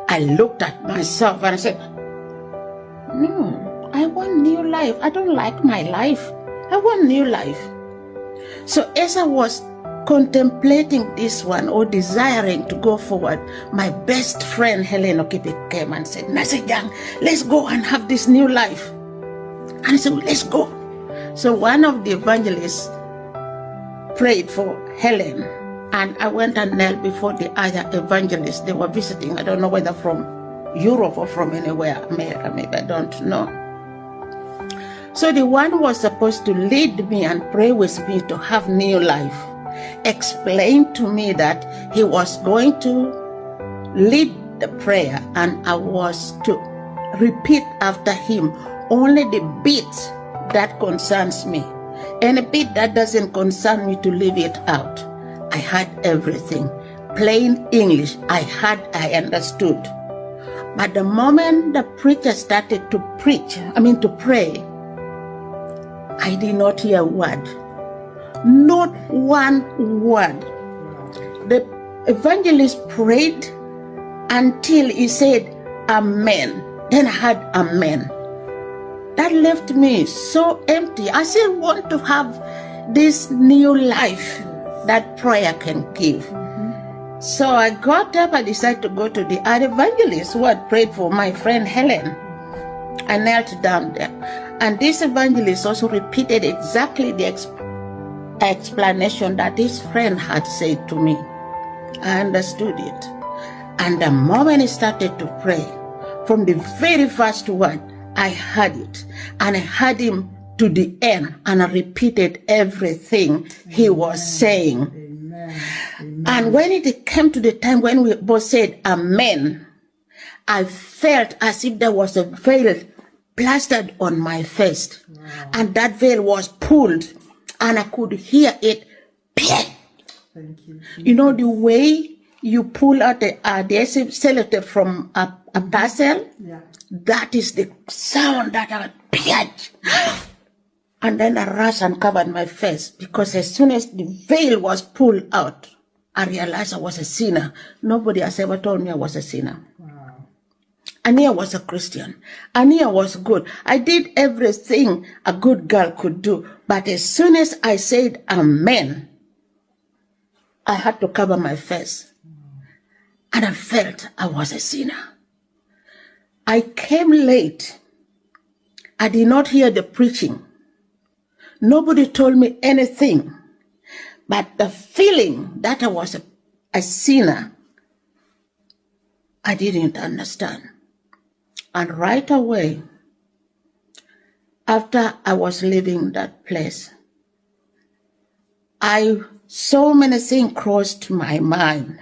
I looked at myself and I said, no, I want new life. I don't like my life. I want new life. So as I was contemplating this one or desiring to go forward, my best friend Helen Okipi came and said, Nasejang, let's go and have this new life. And I said, well, let's go. So one of the evangelists prayed for Helen, and I went and knelt before the other evangelists. They were visiting, I don't know whether from Europe or from anywhere, America maybe, I don't know. So the one was supposed to lead me and pray with me to have new life explained to me that he was going to lead the prayer and I was to repeat after him only the bit that concerns me. Any bit that doesn't concern me, to leave it out. I had everything. Plain English, I understood. But the moment the preacher started to pray, I did not hear a word. Not one word. The evangelist prayed until he said, Amen. Then I heard Amen. That left me so empty. I still want to have this new life that prayer can give. So I got up, I decided to go to the other evangelist who had prayed for my friend Helen. I knelt down there. And this evangelist also repeated exactly the explanation that his friend had said to me. I understood it. And the moment he started to pray, from the very first word, I heard it. And I heard him to the end, and I repeated everything he was saying. Amen. Amen. And when it came to the time when we both said Amen, I felt as if there was a veil plastered on my face. Wow. And that veil was pulled, and I could hear it. Thank you. You know the way you pull out the adhesive sellotape from a parcel? Yeah. That is the sound that I heard. And then I rushed and covered my face, because as soon as the veil was pulled out, I realized I was a sinner. Nobody has ever told me I was a sinner. Wow. I knew I was a Christian. I knew I was good. I did everything a good girl could do. But as soon as I said Amen, I had to cover my face. And I felt I was a sinner. I came late. I did not hear the preaching. Nobody told me anything. But the feeling that I was a sinner, I didn't understand. And right away, after I was leaving that place, so many things crossed my mind.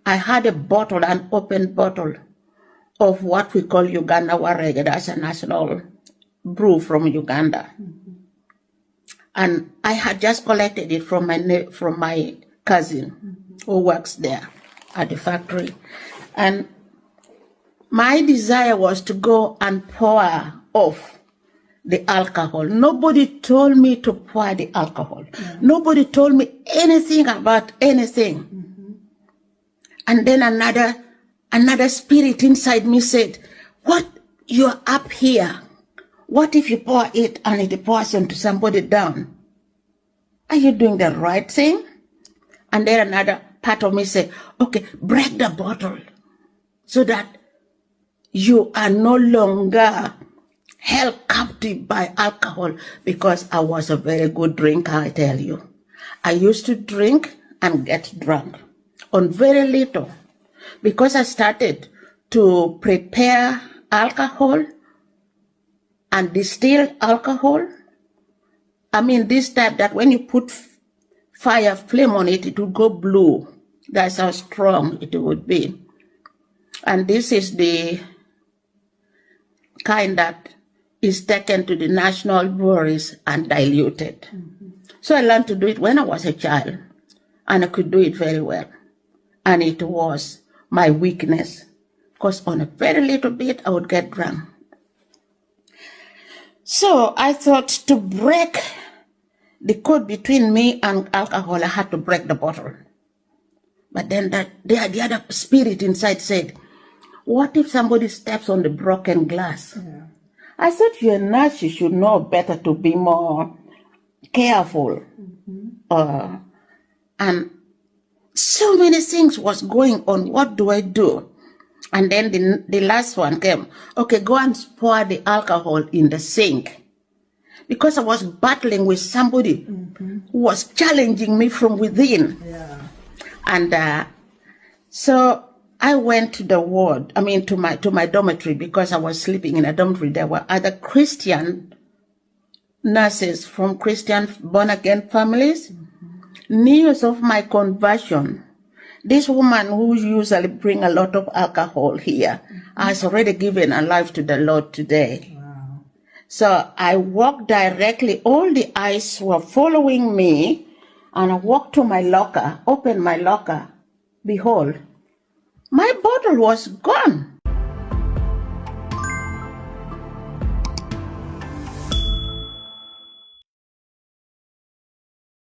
I had a bottle, an open bottle of what we call Uganda Warege. That's a national brew from Uganda. And I had just collected it from my cousin who works there at the factory. And my desire was to go and pour off the alcohol. Nobody told me to pour the alcohol. Nobody told me anything about anything. And then another spirit inside me said, what, you're up here. What if you pour it and it pours onto somebody down? Are you doing the right thing? And then another part of me said, okay, break the bottle so that you are no longer held captive by alcohol, because I was a very good drinker, I tell you. I used to drink and get drunk on very little, because I started to prepare alcohol and distill alcohol. I mean, this type that when you put fire flame on it, it will go blue. That's how strong it would be. And this is the kind that is taken to the national breweries and diluted. So I learned to do it when I was a child, and I could do it very well. And it was my weakness, because on a very little bit, I would get drunk. So I thought, to break the code between me and alcohol, I had to break the bottle. But then the other spirit inside said, what if somebody steps on the broken glass? Yeah. I said, you're a nurse, you should know better to be more careful. And so many things was going on. What do I do? And then the last one came. Okay, go and pour the alcohol in the sink. Because I was battling with somebody who was challenging me from within. Yeah. And so I went to the ward, to my dormitory, because I was sleeping in a dormitory. There were other Christian nurses from Christian born-again families. News of my conversion. This woman who usually bring a lot of alcohol here has already given her life to the Lord today. Wow. So I walked directly, all the eyes were following me, and I walked to my locker, opened my locker. Behold, my bottle was gone.